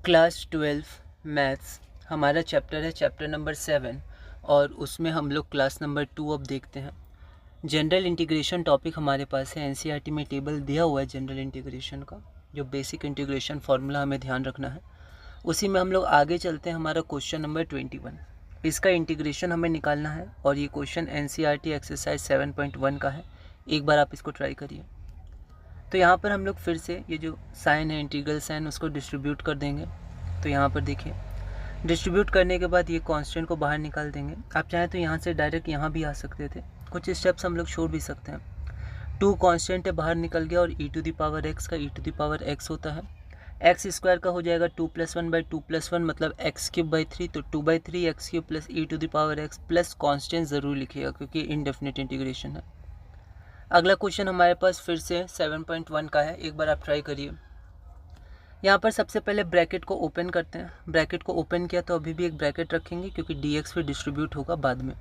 Class 12 maths हमारा chapter है chapter number 7 और उसमें हम लोग क्लास नंबर 2 अब देखते हैं। जनरल इंटीग्रेशन टॉपिक हमारे पास है। एनसीईआरटी में टेबल दिया हुआ है जनरल इंटीग्रेशन का, जो बेसिक इंटीग्रेशन फार्मूला हमें ध्यान रखना है। उसी में हम लोग आगे चलते हैं। हमारा क्वेश्चन नंबर 21, इसका इंटीग्रेशन हमें निकालना है और ये क्वेश्चन एनसीईआरटी एक्सरसाइज 7.1 का है। एक बार आप इसको ट्राई करिए। तो यहाँ पर हम लोग फिर से ये जो साइन है, इंटीग्रल साइन, उसको डिस्ट्रीब्यूट कर देंगे। तो यहाँ पर देखिए, डिस्ट्रीब्यूट करने के बाद ये कांस्टेंट को बाहर निकाल देंगे। आप चाहें तो यहाँ से डायरेक्ट यहाँ भी आ सकते थे, कुछ स्टेप्स हम लोग छोड़ भी सकते हैं। 2 कांस्टेंट है, बाहर निकल गया और e to the power x का e to the power x होता है। x स्क्वायर का हो जाएगा 2 + 1 / 2 + 1 मतलब x³/3, तो 2/3 x³ + e to the power x plus constant ज़रूर लिखिएगा क्योंकि इनडेफिनिट इंटीग्रेशन है। अगला क्वेश्चन हमारे पास फिर से 7.1 का है। एक बार आप ट्राई करिए। यहाँ पर सबसे पहले ब्रैकेट को ओपन करते हैं। ब्रैकेट को ओपन किया तो अभी भी एक ब्रैकेट रखेंगे क्योंकि dx फिर डिस्ट्रीब्यूट होगा बाद में।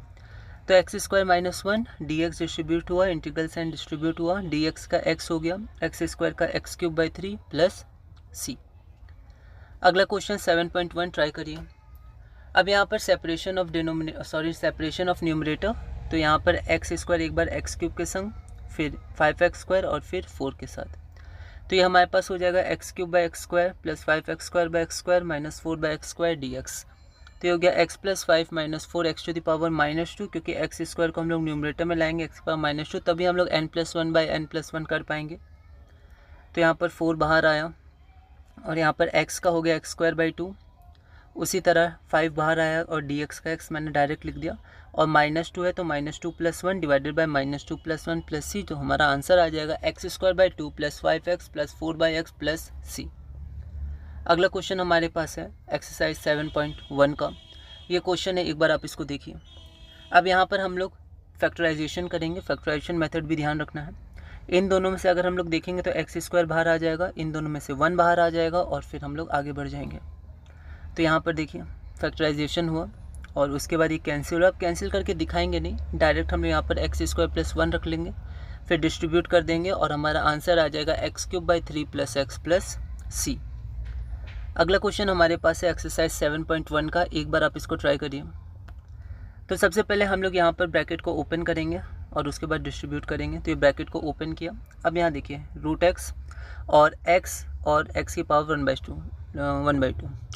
तो x² - 1 dx डिस्ट्रीब्यूट हुआ, इंटीग्रल साइन डिस्ट्रीब्यूट हुआ, dx का x हो गया, x² का x³/3 प्लस c। अगला क्वेश्चन 7.1 ट्राई करिए। अब यहाँ पर सेपरेशन ऑफ न्यूमरेटर, तो यहाँ पर x² एक बार x³ के संग, फिर 5x² और फिर 4 के साथ। तो ये हमारे पास हो जाएगा x³/x² plus 5x²/x² minus 4/x² dx। तो ये हो गया x + 5 - 4 x to the power -2, क्योंकि x² को हम लोग न्यूमरेटर में लाएंगे x पावर -2, तभी हम लोग n+1/n+1 कर पाएंगे। तो यहाँ पर 4 बाहर आया और यहाँ पर x का हो गया x²/2। उसी तरह 5 बाहर आया और dx का x मैंने डायरेक्ट लिख दिया, और -2 है तो -2 + 1 डिवाइडेड बाय -2 + 1 प्लस c। तो हमारा आंसर आ जाएगा x²/2 + 5x + 4/x plus c। अगला क्वेश्चन हमारे पास है एक्सरसाइज 7.1 का। ये क्वेश्चन है, एक बार आप इसको देखिए। अब यहाँ पर हम लोग फैक्टराइजेशन करेंगे। फैक्टराइजेशन मेथड भी ध्यान रखना है। इन दोनों में से अगर हम लोग देखेंगे तो x² बाहर आ जाएगा, इन दोनों में से 1 बाहर आ जाएगा और फिर हम लोग आगे बढ़ जाएंगे। तो यहाँ पर देखिए फैक्टराइजेशन हुआ और उसके बाद ये कैंसिल हुआ। अब कैंसिल करके दिखाएंगे नहीं, डायरेक्ट हम यहाँ पर x² + 1 रख लेंगे, फिर डिस्ट्रीब्यूट कर देंगे और हमारा आंसर आ जाएगा x³/3 + x प्लस c। अगला क्वेश्चन हमारे पास है एक्सरसाइज 7.1 का। एक बार आप इसको ट्राई करिए। तो सबसे पहले हम लोग यहाँ पर ब्रैकेट को ओपन करेंगे और उसके बाद डिस्ट्रीब्यूट करेंगे। तो ये ब्रैकेट को ओपन किया। अब यहाँ देखिए √x और x की पावर 1/2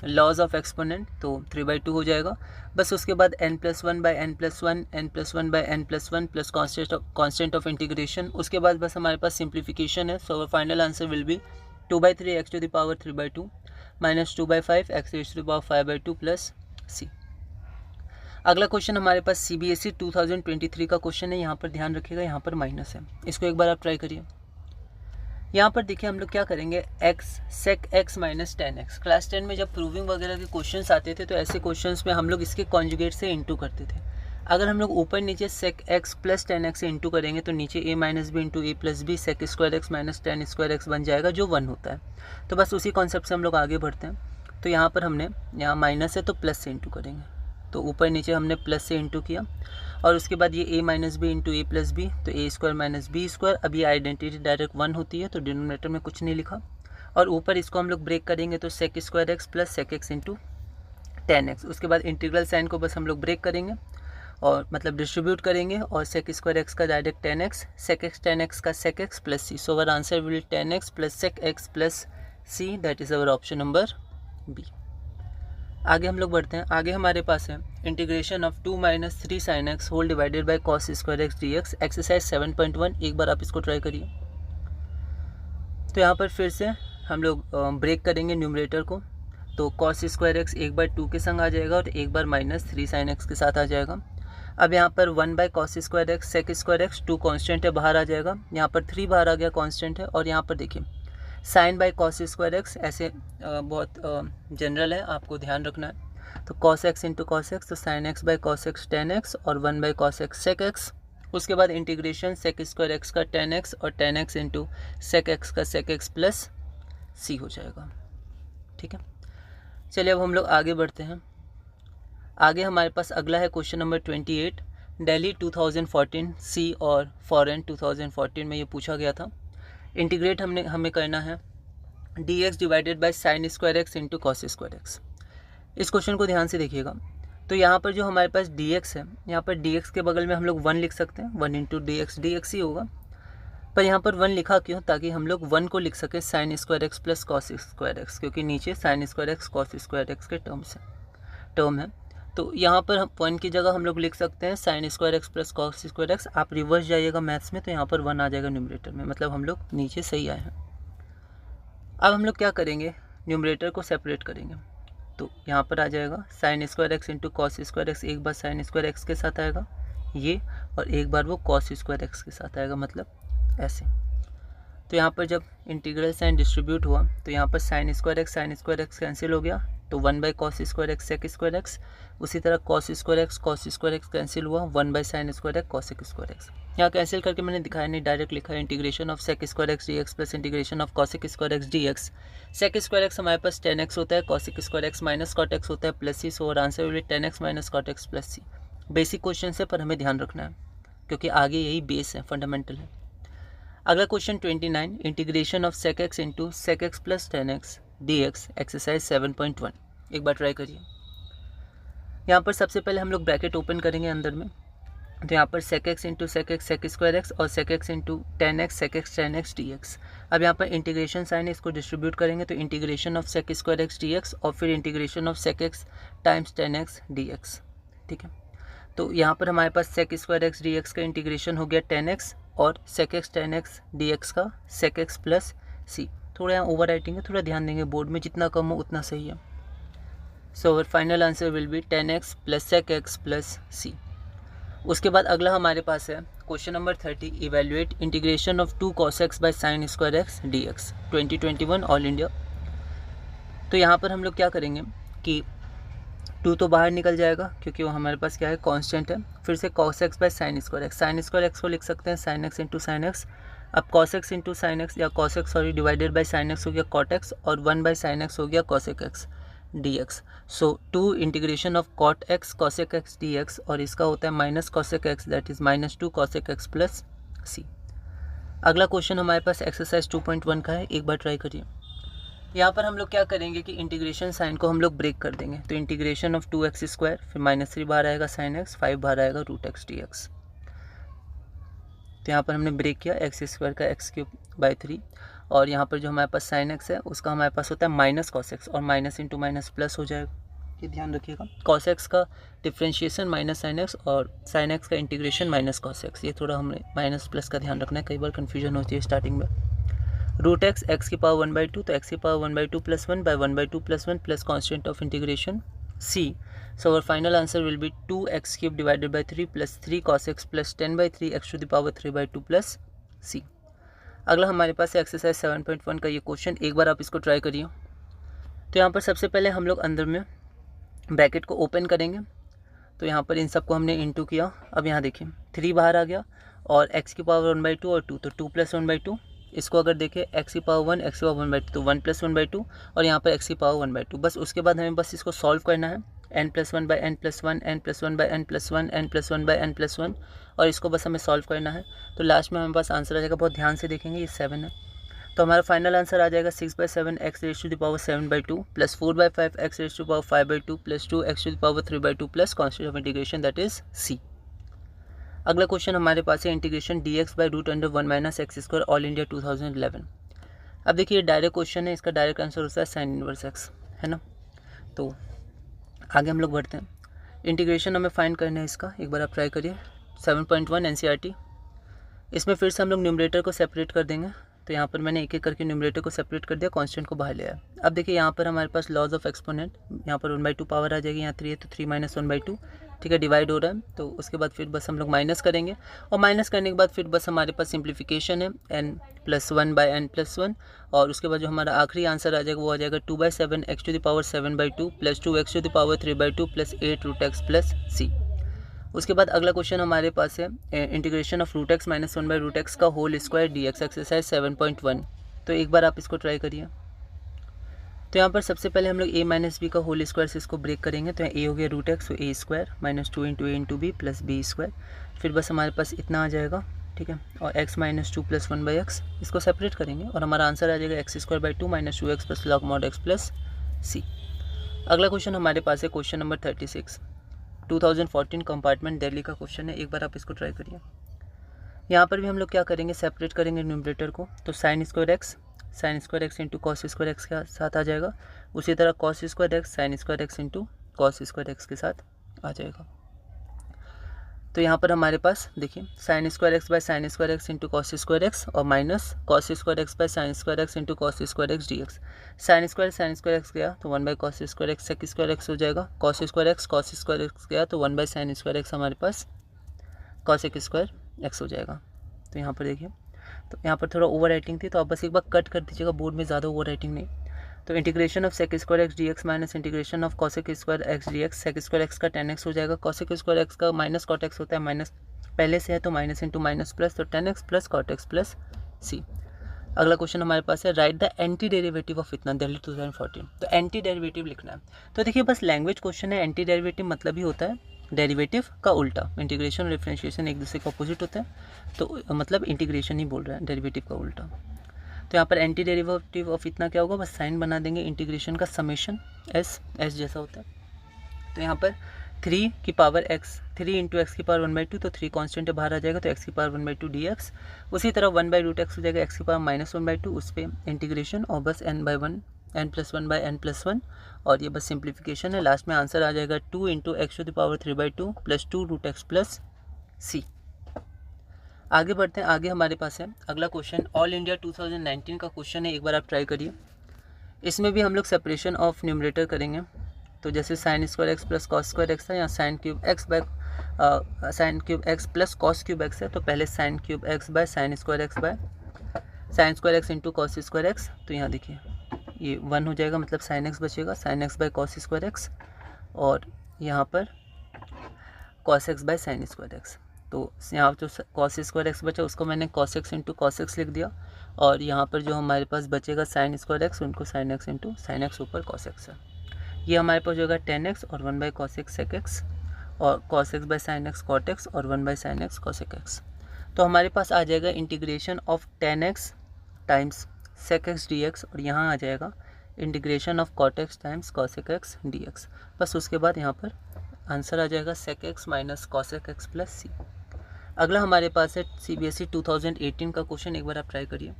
लॉज ऑफ एक्सपोनेंट, तो 3/2 हो जाएगा बस। उसके बाद n+1/n+1 n+1/n+1 plus constant of integration. उसके बाद बस हमारे पास सिंप्लीफिकेशन है। So final answer will be 2/3 x to the power 3/2 minus 2/5 x to the power 5/2 plus c। अगला क्वेश्चन हमारे पास CBSE 2023 का क्वेश्चन है। यहाँ पर ध्यान रखिएगा, यहाँ पर माइनस है। इसको एक बार आप ट्राई करिए। यहाँ पर देखिए हम लोग क्या करेंगे, sec x - tan x। Class 10 में जब प्रूविंग वगैरह के क्वेश्चन्स आते थे तो ऐसे क्वेश्चंस में हम लोग इसके कॉन्जुगेट से इंटू करते थे। अगर हम लोग ऊपर नीचे sec x + tan x से इंटू करेंगे तो नीचे a - b × a + b sec² x - tan² x बन जाएगा, जो 1 होता है। तो बस उसी कॉन्सेप्ट से हम लोग आगे बढ़ते हैं। तो यहाँ पर हमने, यहाँ माइनस है तो प्लस से इंटू करेंगे। तो ऊपर नीचे हमने प्लस से इंटू किया और उसके बाद ये a - b × a + b, तो a² - b²। अब ये आइडेंटिटी डायरेक्ट 1 होती है तो डिनोमिनेटर में कुछ नहीं लिखा। और ऊपर इसको हम लोग ब्रेक करेंगे तो sec² x + sec x × tan x। उसके बाद इंटीग्रल साइन को बस हम लोग ब्रेक करेंगे और मतलब डिस्ट्रीब्यूट करेंगे, और sec² x का direct tan x, sec x tan x का sec x plus c। So our answer will tan x + sec x plus c, that is our option number B. आगे हम लोग बढ़ते हैं। आगे हमारे पास है integration of 2 - 3 sin x whole divided by cos² x dx। Exercise 7.1, एक बार आप इसको ट्राई करिए। तो यहाँ पर फिर से हम लोग ब्रेक करेंगे न्यूमरेटर को, तो cos² x 1/2 के संग आ जाएगा और एक बार -3 sin x के साथ आ जाएगा। अब यहाँ पर 1/cos² x sec² x 2 constant है, बाहर आ जाएगा। यहाँ पर 3 बाहर आ गया, कांस्टेंट है। और यहाँ पर देखिए sin/cos² x ऐसे बहुत जनरल है, आपको ध्यान रखना है। तो cos x × cos x, तो sin x/cos x tan x और 1/cos x sec x। उसके बाद इंटीग्रेशन sec² x का tan x और tan x × sec x का sec x प्लस c हो जाएगा। ठीक है, चलिए अब हम लोग आगे बढ़ते हैं। आगे हमारे पास अगला है क्वेश्चन नंबर 28। दिल्ली 2014 सी और फॉरेन 2014 में ये पूछा गया था। इंटीग्रेट हमें करना है D x divided by sine square x into cos square x. इस क्वेश्चन को ध्यान से देखिएगा। तो यहाँ पर जो हमारे पास डी एक्स है, यहाँ पर डी एक्स के बगल में हम लोग 1 लिख सकते हैं, 1 इंटू डी एक्स ही होगा। पर यहाँ पर 1 लिखा क्यों? ताकि हम लोग 1 को लिख सकें sign square x plus cos square x, क्योंकि नीचे sign square x cos square x के टर्म है। तो यहाँ पर हम 1 की जगह हम लोग लिख सकते हैं sign square x plus cos square x. आप रिवर्स जाइएगा मैथ्स में तो यहाँ पर 1 आ जाएगा न्यूमरेटर में, मतलब हम लोग नीचे सही आए हैं। अब हम लोग क्या करेंगे, न्यूमरेटर को सेपरेट करेंगे। तो यहाँ पर आ जाएगा sign square x into cos square x, एक बार साइन स्क्वायर एक्स के साथ आएगा ये, और एक बार वो कॉस स्क्वायर एक्स के साथ आएगा, मतलब ऐसे। तो यहाँ पर जब इंटीग्रल साइन डिस्ट्रीब्यूट हुआ तो यहाँ पर साइन स्क्वायर एक्स कैंसिल हो गया, तो 1 by cos square x sec square x. उसी तरह कॉस स्क्वायर एक्स कैंसिल हुआ, 1 by sine square x cosec square x. यहाँ कैंसिल करके मैंने दिखाया नहीं, डायरेक्ट लिखा है integration of sec square x d x plus integration of cosec square x d x. Sec square x हमारे पास 10x होता है, cosec square x minus cot x होता है प्लस सी, सो और answer will be 10x minus cot x plus C. Basic question है पर हमें ध्यान रखना है क्योंकि आगे यही बेस है, फंडामेंटल है। अगला question 29, integration of sec x into sec x plus 10x d x, exercise 7.1। एक बार ट्राई करिए। यहाँ पर सबसे पहले हम लोग ब्रैकेट ओपन करेंगे अंदर में, तो यहाँ पर sec x into sec x sec square x और sec x into 10x sec x 10x d x. अब यहाँ पर इंटीग्रेशन साइन है, इसको डिस्ट्रीब्यूट करेंगे तो integration of sec square x d x और फिर integration of sec x times 10x d x. ठीक है, तो यहाँ पर हमारे पास sec square x d x का इंटीग्रेशन हो गया 10x और sec x 10x d x का सेक एक्स प्लस सी। थोड़ा यहाँ ओवर राइटिंग है, थोड़ा ध्यान देंगे, बोर्ड में जितना कम हो उतना सही है। So our final answer will be 10x plus sec x plus C. उसके बाद अगला हमारे पास है question number 30, evaluate integration of 2 cos x by sine square x d x 2021 all India. तो यहाँ पर हम लोग क्या करेंगे कि 2 तो बाहर निकल जाएगा क्योंकि वो हमारे पास क्या है, कांस्टेंट है। फिर से cos x by sine square x को लिख सकते हैं sign x into sine x. अब cos x into sine x या cos x divided by sine x हो गया cot x और 1 बाई साइन एक्स हो गया cosec x dx। So 2 integration of cot x cosec x dx और इसका होता है minus cosec x, that is minus 2 cosec x plus C. अगला क्वेश्चन हमारे पास एक्सरसाइज 2.1 का है, एक बार ट्राई करिए। यहाँ पर हम लोग क्या करेंगे कि इंटीग्रेशन साइन को हम लोग ब्रेक कर देंगे, तो इंटीग्रेशन ऑफ 2x स्क्वायर, फिर -3 बाहर आएगा साइन एक्स, 5 बाहर आएगा रूट एक्स डी एक्स। तो यहाँ पर हमने ब्रेक किया एक्स स्क्वायर का एक्स क्यूब बाई 3, और यहाँ पर जो हमारे पास साइन एक्स है उसका हमारे पास होता है माइनस कॉस एक्स, और माइनस इंटू माइनस प्लस हो जाएगा, ये ध्यान रखिएगा। कॉस एक्स का डिफ्रेंशिएशन माइनस साइन एक्स और साइन एक्स का इंटीग्रेशन माइनस कॉस एक्स, ये थोड़ा हमें माइनस प्लस का ध्यान रखना है, कई बार कन्फ्यूजन होती है स्टार्टिंग में। रूट एक्स एक्स की पावर 1/2, तो एक्स की power 1/2 plus 1 by 1/2 plus 1 plus constant of integration C. So our final answer will be 2x cube divided by 3 plus 3 cos x plus 10/3 x to the power 3/2 plus c। अगला हमारे पास है exercise 7.1 का ये question, एक बार आप इसको try करिए। तो यहाँ पर सबसे पहले हम लोग अंदर में ब्रैकेट को ओपन करेंगे, तो यहाँ पर इन सबको हमने इंटू किया। अब यहाँ देखिए 3 बाहर आ गया और x की पावर 1/2 और 2, तो 2 प्लस 1/2। इसको अगर देखें x की पावर 1 x की पावर 1/2, तो 1 प्लस 1/2 और यहाँ पर x की पावर 1/2। बस उसके बाद हमें बस इसको सॉल्व करना है, n plus 1 by n plus 1 n plus 1 by n plus 1 n plus 1 by n plus 1, और इसको बस हमें सॉल्व करना है। तो लास्ट में हमारे पास आंसर आ जाएगा, बहुत ध्यान से देखेंगे, ये 7 है। तो हमारा फाइनल आंसर आ जाएगा 6/7 x raise to the power 7/2 plus 4/5 x raise to the power 5/2 plus 2 x to the power 3/2 plus constant of integration that is c। अगला क्वेश्चन हमारे पास है integration dx by √1 minus x square all India 2011। अब देखिए direct question है, इसका direct answer होता है साइन इनवर्स x, है ना। तो आगे हम लोग बढ़ते हैं, इंटीग्रेशन हमें फाइंड करना है इसका, एक बार आप ट्राई करिए। 7.1 NCERT, इसमें फिर से हम लोग न्यूमरेटर को सेपरेट कर देंगे। तो यहाँ पर मैंने एक एक करके न्यूमरेटर को सेपरेट कर दिया, कांस्टेंट को बाहर ले आया। अब देखिए यहाँ पर हमारे पास लॉज ऑफ एक्सपोनेंट, यहाँ पर 1/2 पावर आ जाएगी, यहाँ 3 है तो 3 माइनस 1/2, ठीक है, डिवाइड हो रहा है। तो उसके बाद फिर बस हम लोग माइनस करेंगे, और माइनस करने के बाद फिर बस हमारे पास सिंप्लीफिकेशन है n plus 1 by n plus 1, और उसके बाद जो हमारा आखिरी आंसर आ जाएगा वो आ जाएगा 2/7 x to the power 7/2 plus 2 x to the power 3/2 plus 8 root x plus C. उसके बाद अगला क्वेश्चन हमारे पास है integration of root x minus 1 by root x का होल स्क्वायर dx, एक्सरसाइज 7.1। तो एक बार आप इसको ट्राई करिए। तो यहाँ पर सबसे पहले हम लोग a माइनस बी का होल स्क्वायर से इसको ब्रेक करेंगे, तो a हो गया रूट एक्स, तो a square minus 2 into a into B plus B square, फिर बस हमारे पास इतना आ जाएगा, ठीक है, और x minus 2 plus 1 by x, इसको सेपरेट करेंगे और हमारा आंसर आ जाएगा x square by 2 minus 2x plus log mod x plus C. अगला क्वेश्चन हमारे पास है क्वेश्चन नंबर 36, 2014 कंपार्टमेंट दिल्ली का क्वेश्चन है। एक बार आप इसको ट्राई करिए। यहाँ पर भी हम लोग क्या करेंगे, सेपरेट करेंगे न्यूमरेटर को, तो sign square x into cos square x के साथ आ जाएगा। उसी तरह cos square x sine square x into cos square x के साथ आ जाएगा। तो यहाँ पर हमारे पास देखिए sine square x by sine square x into cos square x और minus cos square x by sine square x into cos square x d x. Sine square x गया तो 1 by cos square x sec square x हो जाएगा। Cos square x गया तो 1 by sine square x हमारे पास cosec square x हो जाएगा। तो यहाँ पर देखिए, तो यहाँ पर थोड़ा ओवर राइटिंग थी तो आप बस एक बार कट कर दीजिएगा, बोर्ड में ज़्यादा ओवर राइटिंग नहीं। तो integration of sec square x d x minus integration of cosec square x d x, sec square x का tan एक्स हो जाएगा, कॉसेक स्क्वायर एक्स का माइनस कॉट एक्स होता है, माइनस पहले से है तो माइनस इंटू माइनस प्लस, तो tan x plus cot x plus C. अगला क्वेश्चन हमारे पास है write the anti derivative of इतना दिल्ली 2014। तो एंटी डेरिवेटिव लिखना है। तो देखिए बस लैंग्वेज क्वेश्चन है, एंटी डेरिवेटिव मतलब ही होता है डेरिवेटिव का उल्टा। इंटीग्रेशन और डिफरेंशिएशन एक दूसरे का अपोजिट होता है, तो मतलब इंटीग्रेशन ही बोल रहा है, डेरिवेटिव का उल्टा। तो यहाँ पर एंटी डेरिवेटिव ऑफ इतना क्या होगा, बस साइन बना देंगे इंटीग्रेशन का समेशन एस जैसा होता है। तो यहाँ पर 3 की पावर x, 3 इंटू एक्स की पावर 1/2, तो 3 कांस्टेंट बाहर आ जाएगा तो x की पावर 1/2 dx। उसी तरह 1/√x हो जाएगा x की पावर माइनस 1/2, उस पर इंटीग्रेशन और बस n/1 n+1/n+1 और ये बस सिंप्लीफिकेशन है। लास्ट में आंसर आ जाएगा 2 into x to the power 3/2 plus 2√x plus C. आगे बढ़ते हैं, आगे हमारे पास है अगला क्वेश्चन ऑल इंडिया 2019 का क्वेश्चन है। एक बार आप ट्राई करिए। इसमें भी हम लोग सेपरेशन ऑफ न्यूमरेटर करेंगे। तो जैसे sign square x plus cos square x है, या sine cube x plus cos cube x है, तो पहले sine cube x by sine square x into cos square x. तो यहाँ देखिए ये 1 हो जाएगा, मतलब साइन एक्स बचेगा, sign x by cos square x, और यहाँ पर cos x by sine square x. तो यहाँ जो कॉस स्क्वायर एक्स बचा उसको मैंने cos x into cos x लिख दिया, और यहाँ पर जो हमारे पास बचेगा साइन स्क्वायर एक्स, उनको sine x into sine x ऊपर कॉस एक्स है। ये हमारे पास होगा tan x और 1 by cos x sec x, और cos x by sine x cot x और 1 by sine x cosec x. तो हमारे पास आ जाएगा integration of tan x times sec x d x, और यहाँ आ जाएगा integration of cot x times cosec x d x. बस उसके बाद यहाँ पर आंसर आ जाएगा sec x minus cosec x plus C. अगला हमारे पास है CBSE 2018 का क्वेश्चन। एक बार आप ट्राई करिए।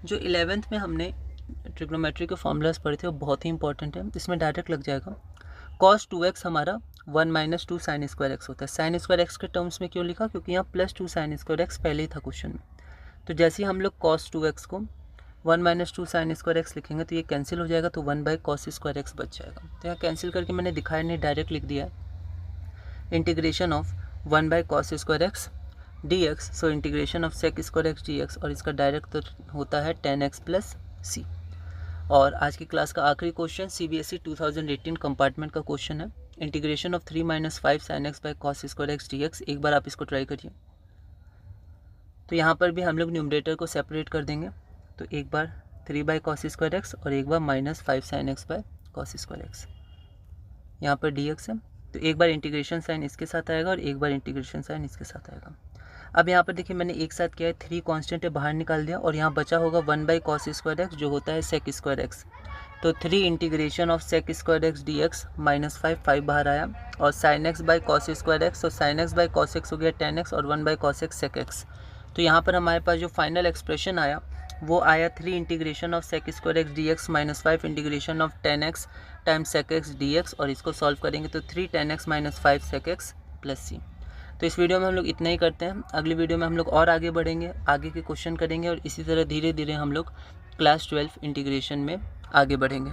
जो 11th में हमने ट्रिग्नोमेट्री के फॉर्मूलाज पढ़े थे वो बहुत ही इंपॉर्टेंट है, इसमें डायरेक्ट लग जाएगा। cos 2x हमारा 1 माइनस 2 साइन स्क्वायर एक्स होता है। साइन स्क्वायर एक्स के टर्म्स में क्यों लिखा, क्योंकि यहाँ प्लस 2 साइन स्क्वायर एक्स पहले ही था क्वेश्चन में। तो जैसे ही हम लोग cos 2x को 1 माइनस 2 साइन स्क्वायर एक्स लिखेंगे तो ये कैंसिल हो जाएगा, तो 1 बाई कॉस स्क्वायर एक्स बच जाएगा। तो यहाँ कैंसिल करके मैंने दिखाया नहीं, डायरेक्ट लिख दिया है integration of 1 by cos square x d x. So integration of sec square x d x, और इसका डायरेक्ट तो होता है tan x प्लस सी। और आज की क्लास का आखिरी क्वेश्चन CBSE 2018 कंपार्टमेंट का क्वेश्चन है integration of 3 minus 5 sine x by cos square x d x. एक बार आप इसको ट्राई करिए। तो यहाँ पर भी हम लोग न्यूमरेटर को सेपरेट कर देंगे। तो एक बार 3 बाई कॉस स्क्वायर एक्स और एक बार minus 5 sine x by cos square x, यहाँ पर डी एक्स है। तो एक बार इंटीग्रेशन साइन इसके साथ आएगा और एक बार इंटीग्रेशन साइन इसके साथ आएगा। अब यहाँ पर देखिए मैंने एक साथ किया है, 3 कांस्टेंट है बाहर निकाल दिया, और यहाँ बचा होगा 1 बाई कॉस स्क्वायर एक्स जो होता है सेक स्क्वायर एक्स। तो 3 integration of sec square x d x minus 5 बाहर आया, और sine x by cos square x, तो sine x by cos x हो गया tan एक्स और 1 by cos x sec x. तो यहाँ पर हमारे पास जो फाइनल एक्सप्रेशन आया वो आया 3 integration of sec square x d x minus 5 integration of tan x times sec x d x, और इसको सॉल्व करेंगे तो 3 tan x minus 5 sec x plus C. तो इस वीडियो में हम लोग इतना ही करते हैं। अगली वीडियो में हम लोग और आगे बढ़ेंगे, आगे के क्वेश्चन करेंगे, और इसी तरह धीरे धीरे हम लोग क्लास 12 इंटीग्रेशन में आगे बढ़ेंगे।